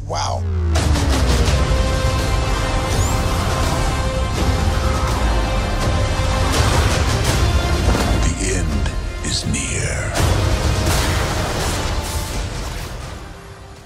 Wow. The end is near.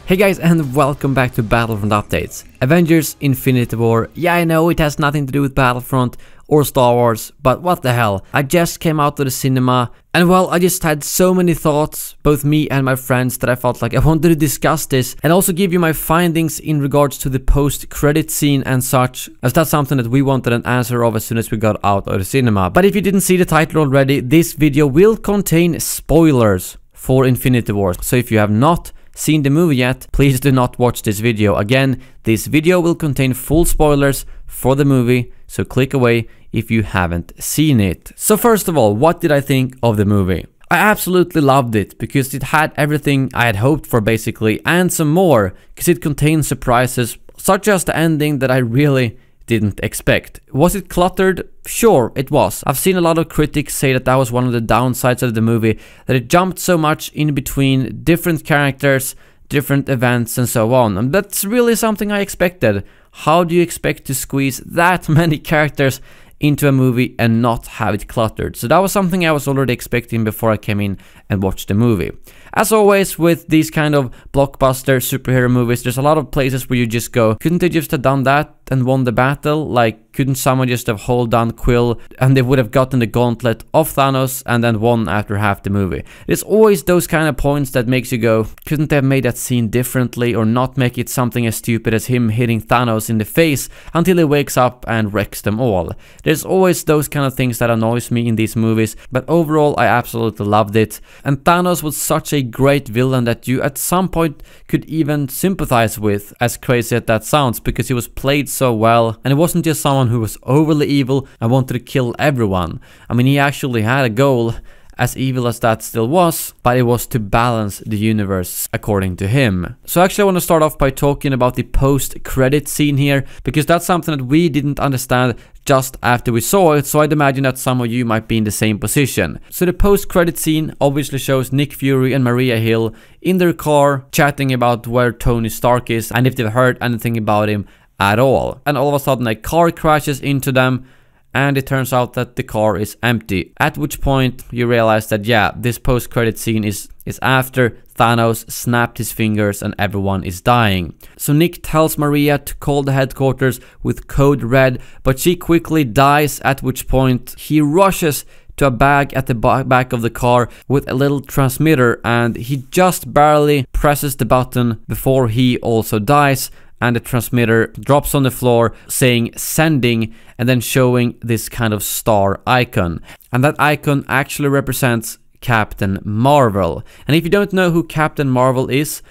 Hey guys, and welcome back to Battlefront Updates. Avengers Infinity War. Yeah, I know it has nothing to do with Battlefront or Star Wars, but what the hell. I just came out of the cinema, and well, I just had so many thoughts, both me and my friends, that I felt like I wanted to discuss this and also give you my findings in regards to the post-credit scene and such, as that's something that we wanted an answer of as soon as we got out of the cinema. But if you didn't see the title already, this video will contain spoilers for Infinity War, so if you have not seen the movie yet, please do not watch this video. Again, this video will contain full spoilers for the movie, so click away if you haven't seen it. So first of all, what did I think of the movie? I absolutely loved it because it had everything I had hoped for basically, and some more, because it contained surprises such as the ending that I really didn't expect. Was it cluttered? Sure, it was. I've seen a lot of critics say that that was one of the downsides of the movie, that it jumped so much in between different characters, different events and so on. And that's really something I expected. How do you expect to squeeze that many characters into a movie and not have it cluttered? So that was something I was already expecting before I came in and watched the movie. As always with these kind of blockbuster superhero movies, there's a lot of places where you just go, couldn't they just have done that and won the battle? Like, couldn't someone just have held down Quill and they would have gotten the gauntlet of Thanos and then won after half the movie? There's always those kind of points that makes you go, couldn't they have made that scene differently or not make it something as stupid as him hitting Thanos in the face until he wakes up and wrecks them all? There's always those kind of things that annoys me in these movies, but overall I absolutely loved it. And Thanos was such a great villain that you at some point could even sympathize with, as crazy as that sounds, because he was played so well, and it wasn't just someone who was overly evil and wanted to kill everyone. I mean, he actually had a goal, as evil as that still was, but it was to balance the universe according to him. So actually I want to start off by talking about the post-credit scene here, because that's something that we didn't understand just after we saw it, so I'd imagine that some of you might be in the same position. So the post-credit scene obviously shows Nick Fury and Maria Hill in their car chatting about where Tony Stark is and if they've heard anything about him at all. And all of a sudden a car crashes into them, and it turns out that the car is empty. At which point you realize that yeah, this post-credit scene is after Thanos snapped his fingers and everyone is dying. So Nick tells Maria to call the headquarters with code red, but she quickly dies, at which point he rushes to a bag at the back of the car with a little transmitter, and he just barely presses the button before he also dies, and the transmitter drops on the floor saying sending and then showing this kind of star icon. And that icon actually represents Captain Marvel. And if you don't know who Captain Marvel is,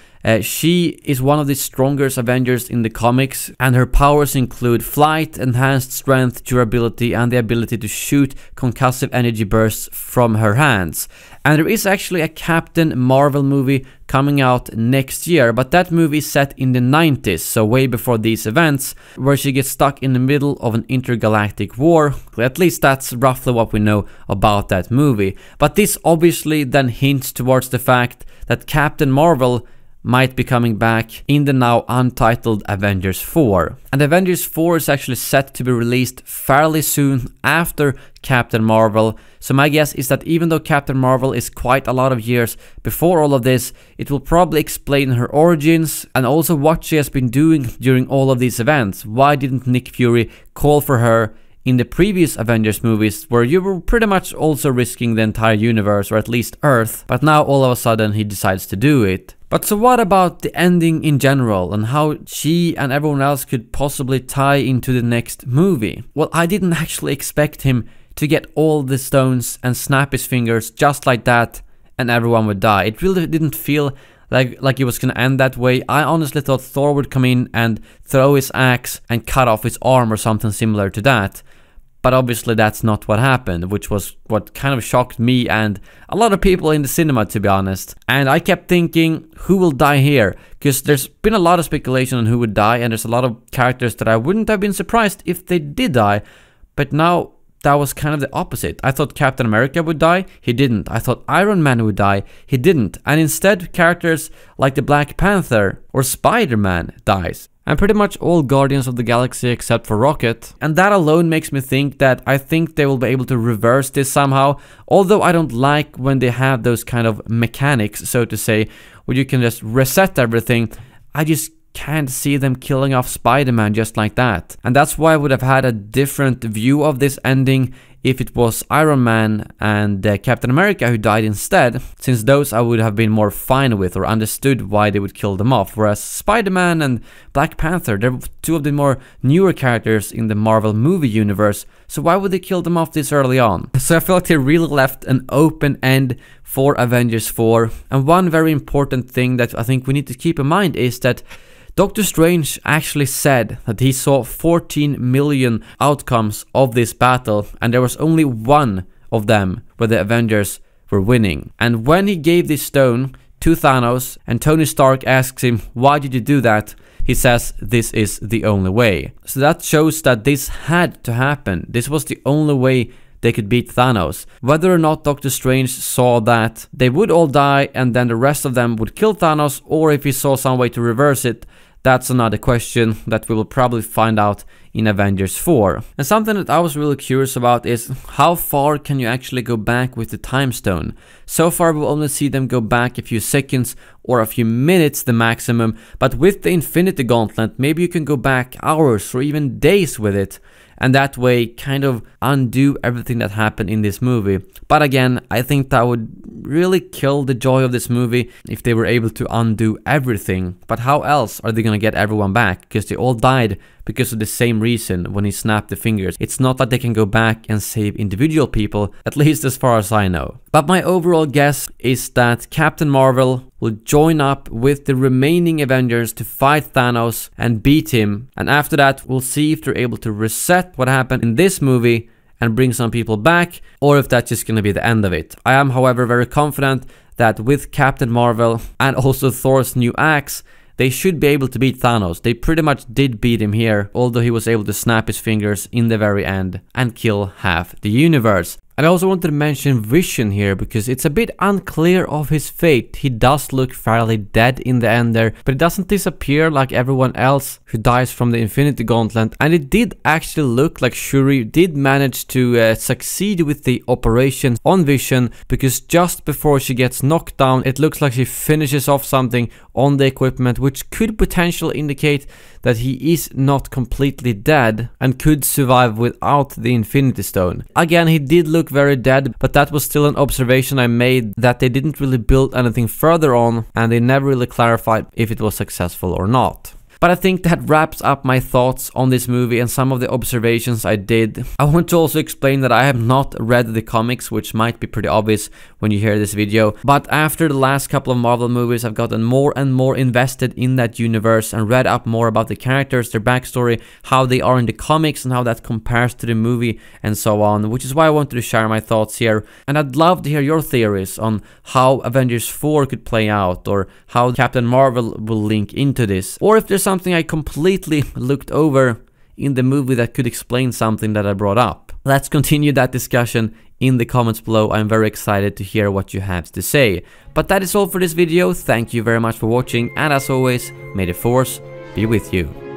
she is one of the strongest Avengers in the comics, and her powers include flight, enhanced strength, durability, and the ability to shoot concussive energy bursts from her hands. And there is actually a Captain Marvel movie coming out next year, but that movie is set in the 90s, so way before these events, where she gets stuck in the middle of an intergalactic war. At least that's roughly what we know about that movie. But this obviously then hints towards the fact that Captain Marvel might be coming back in the now untitled Avengers 4. And Avengers 4 is actually set to be released fairly soon after Captain Marvel. So my guess is that even though Captain Marvel is quite a lot of years before all of this, it will probably explain her origins and also what she has been doing during all of these events. Why didn't Nick Fury call for her in the previous Avengers movies, where you were pretty much also risking the entire universe, or at least Earth, but now all of a sudden he decides to do it. But so what about the ending in general and how she and everyone else could possibly tie into the next movie? Well, I didn't actually expect him to get all the stones and snap his fingers just like that and everyone would die. It really didn't feel like it was gonna end that way. I honestly thought Thor would come in and throw his axe and cut off his arm or something similar to that. But obviously that's not what happened, which was what kind of shocked me and a lot of people in the cinema, to be honest. And I kept thinking, who will die here? Because there's been a lot of speculation on who would die, and there's a lot of characters that I wouldn't have been surprised if they did die. But now that was kind of the opposite. I thought Captain America would die, he didn't. I thought Iron Man would die, he didn't. And instead, characters like the Black Panther or Spider-Man dies. And pretty much all Guardians of the Galaxy except for Rocket. And that alone makes me think that I think they will be able to reverse this somehow. Although I don't like when they have those kind of mechanics, so to say, where you can just reset everything. I just can't see them killing off Spider-Man just like that. And that's why I would have had a different view of this ending if it was Iron Man and Captain America who died instead, since those I would have been more fine with or understood why they would kill them off, whereas Spider-Man and Black Panther, they're two of the more newer characters in the Marvel movie universe, so why would they kill them off this early on? So I feel like they really left an open end for Avengers 4, and one very important thing that I think we need to keep in mind is that Doctor Strange actually said that he saw 14 million outcomes of this battle, and there was only one of them where the Avengers were winning. And when he gave this stone to Thanos and Tony Stark asks him, "Why did you do that?" he says, "This is the only way." So that shows that this had to happen. This was the only way they could beat Thanos. Whether or not Doctor Strange saw that they would all die and then the rest of them would kill Thanos, or if he saw some way to reverse it, that's another question that we will probably find out in Avengers 4. And something that I was really curious about is how far can you actually go back with the time stone? So far we'll only see them go back a few seconds or a few minutes the maximum, but with the Infinity Gauntlet maybe you can go back hours or even days with it, and that way kind of undo everything that happened in this movie. But again, I think that would really kill the joy of this movie if they were able to undo everything. But how else are they gonna get everyone back? Because they all died because of the same reason when he snapped the fingers. It's not that they can go back and save individual people, at least as far as I know. But my overall guess is that Captain Marvel will join up with the remaining Avengers to fight Thanos and beat him. And after that, we'll see if they're able to reset what happened in this movie and bring some people back, or if that's just gonna be the end of it. I am, however, very confident that with Captain Marvel and also Thor's new axe, they should be able to beat Thanos. They pretty much did beat him here, although he was able to snap his fingers in the very end and kill half the universe. And I also wanted to mention Vision here because it's a bit unclear of his fate. He does look fairly dead in the end there, but it doesn't disappear like everyone else who dies from the Infinity Gauntlet. And it did actually look like Shuri did manage to succeed with the operation on Vision, because just before she gets knocked down, it looks like she finishes off something on the equipment, which could potentially indicate that he is not completely dead and could survive without the Infinity Stone. Again, he did look very dead, but that was still an observation I made, that they didn't really build anything further on and they never really clarified if it was successful or not. But I think that wraps up my thoughts on this movie and some of the observations I did. I want to also explain that I have not read the comics, which might be pretty obvious when you hear this video. But after the last couple of Marvel movies, I've gotten more and more invested in that universe and read up more about the characters, their backstory, how they are in the comics and how that compares to the movie and so on, which is why I wanted to share my thoughts here. And I'd love to hear your theories on how Avengers 4 could play out, or how Captain Marvel will link into this, or if there's something I completely looked over in the movie that could explain something that I brought up. Let's continue that discussion in the comments below. I'm very excited to hear what you have to say. But that is all for this video. Thank you very much for watching, and as always, may the Force be with you.